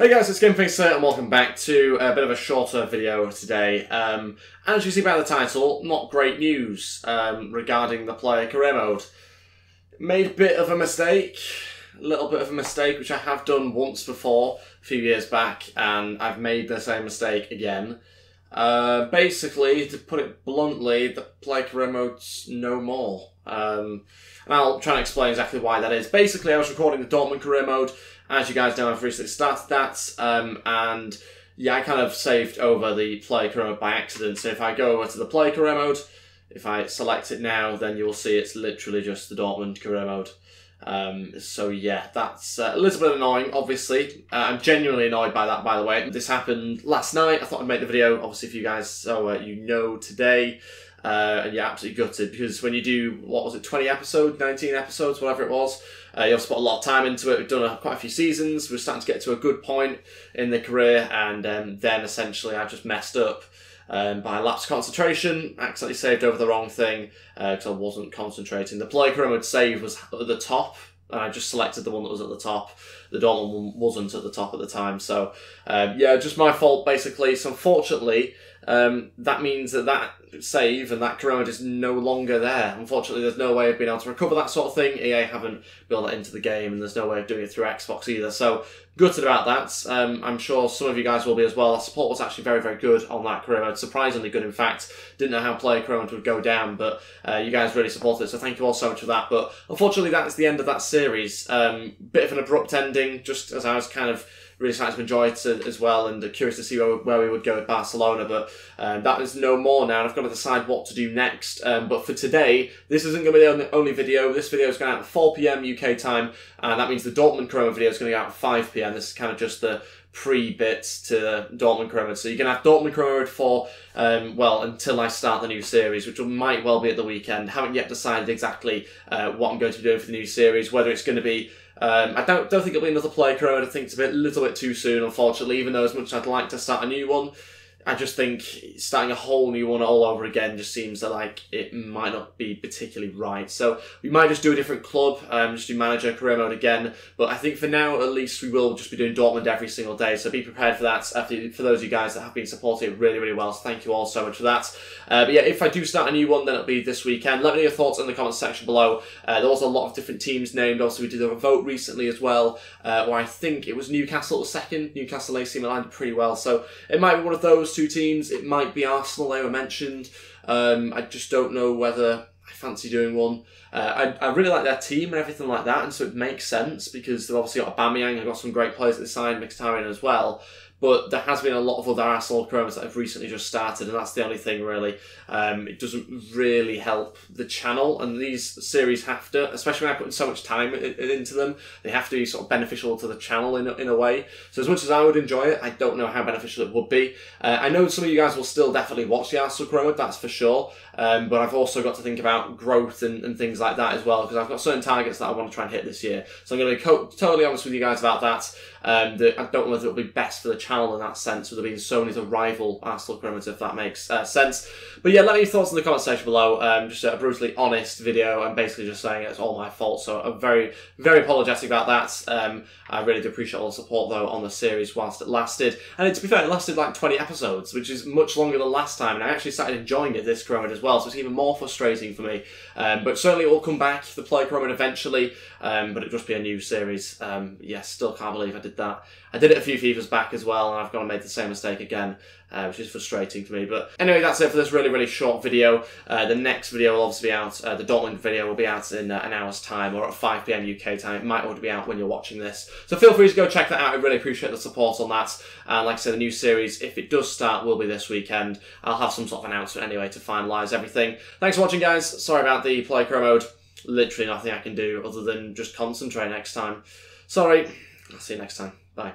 Hey guys, it's GameFace here and welcome back to a bit of a shorter video today. As you see by the title, not great news regarding the player career mode. Made a bit of a mistake, which I have done once before, a few years back, and I've made the same mistake again. Basically, to put it bluntly, the player career mode's no more. And I'll try and explain exactly why that is. Basically, I was recording the Dortmund career mode. As you guys know, I've recently started that, and yeah, I kind of saved over the player career mode by accident. So if I go over to the player career mode, if I select it now, then you'll see it's literally just the Dortmund career mode. So yeah, that's a little bit annoying, obviously. I'm genuinely annoyed by that, by the way. This happened last night. I thought I'd make the video, obviously, for you guys, so you know today. And yeah, absolutely gutted, because when you do, what was it, 20 episodes, 19 episodes, whatever it was, you have to put a lot of time into it. We've done quite a few seasons. We're starting to get to a good point in the career, and then essentially I just messed up by lapse of concentration, accidentally saved over the wrong thing because I wasn't concentrating. The player career mode save was at the top, and I just selected the one that was at the top. The Dortmund one wasn't at the top at the time, so yeah, just my fault basically. So unfortunately, that means that save and that career mode is no longer there. Unfortunately, there's no way of being able to recover that sort of thing. EA haven't built that into the game, and there's no way of doing it through Xbox either. So gutted about that. I'm sure some of you guys will be as well. Our support was actually very, very good on that career mode. Surprisingly good, in fact. Didn't know how player career mode would go down, but you guys really supported it, so thank you all so much for that. But unfortunately, that is the end of that series. Bit of an abrupt ending, just as I was kind of really excited to enjoy it as well, and curious to see where we would go with Barcelona, but that is no more now, and I've got to decide what to do next. But for today, this isn't going to be the only video. This video is going out at 4 PM UK time, and that means the Dortmund career mode video is going to go out at 5 PM. This is kind of just the pre-bits to the Dortmund career mode. So you're going to have Dortmund career mode for, well, until I start the new series, which might well be at the weekend. Haven't yet decided exactly what I'm going to be doing for the new series, whether it's going to be I don't think it'll be another player career mode. I think it's a little bit too soon, unfortunately, even though as much as I'd like to start a new one, I just think starting a whole new one all over again just seems like it might not be particularly right. So we might just do a different club, just do manager career mode again. But I think for now, at least, we will just be doing Dortmund every single day. So be prepared for that. For those of you guys that have been supporting it really, really well. So thank you all so much for that. But yeah, if I do start a new one, then it'll be this weekend. Let me know your thoughts in the comments section below. There was a lot of different teams named. Also, we did a vote recently as well, where I think it was Newcastle was second. Newcastle AC Milan did pretty well. So it might be one of those two teams. It might be Arsenal, they were mentioned. I just don't know whether I fancy doing one. I really like their team and everything like that, and so it makes sense because they've obviously got Aubameyang, they've got some great players at the side, Mkhitaryan as well. But there has been a lot of other Arsenal career modes that have recently just started, and that's the only thing really. It doesn't really help the channel, and these series have to, especially when I put so much time into them, they have to be sort of beneficial to the channel in a way. So as much as I would enjoy it, I don't know how beneficial it would be. I know some of you guys will still definitely watch the Arsenal career mode, that's for sure. But I've also got to think about growth and things like that as well, because I've got certain targets that I want to try and hit this year. So I'm going to be totally honest with you guys about that. I don't know whether it'll be best for the channel in that sense, with there being so many to rival Arsenal career modes, if that makes sense. But yeah, let me know your thoughts in the comment section below. Just a brutally honest video. I'm basically just saying it's all my fault, so I'm very, very apologetic about that. I really do appreciate all the support though on the series whilst it lasted. And to be fair, it lasted like 20 episodes, which is much longer than last time, and I actually started enjoying it this career mode as well, so it's even more frustrating for me. But certainly it will come back, the player career mode eventually, but it'll just be a new series. Yeah, still can't believe I did that. I did it a few FIFAs back as well, and I've gone and made the same mistake again, which is frustrating for me. But anyway, that's it for this really, really short video. The next video will obviously be out, the Dortmund video will be out in an hour's time, or at 5 PM UK time. It might already be out when you're watching this. So feel free to go check that out. I really appreciate the support on that. And like I said, the new series, if it does start, will be this weekend. I'll have some sort of announcement anyway to finalise everything. Thanks for watching, guys. Sorry about the player career mode. Literally nothing I can do other than just concentrate next time. Sorry. I'll see you next time. Bye.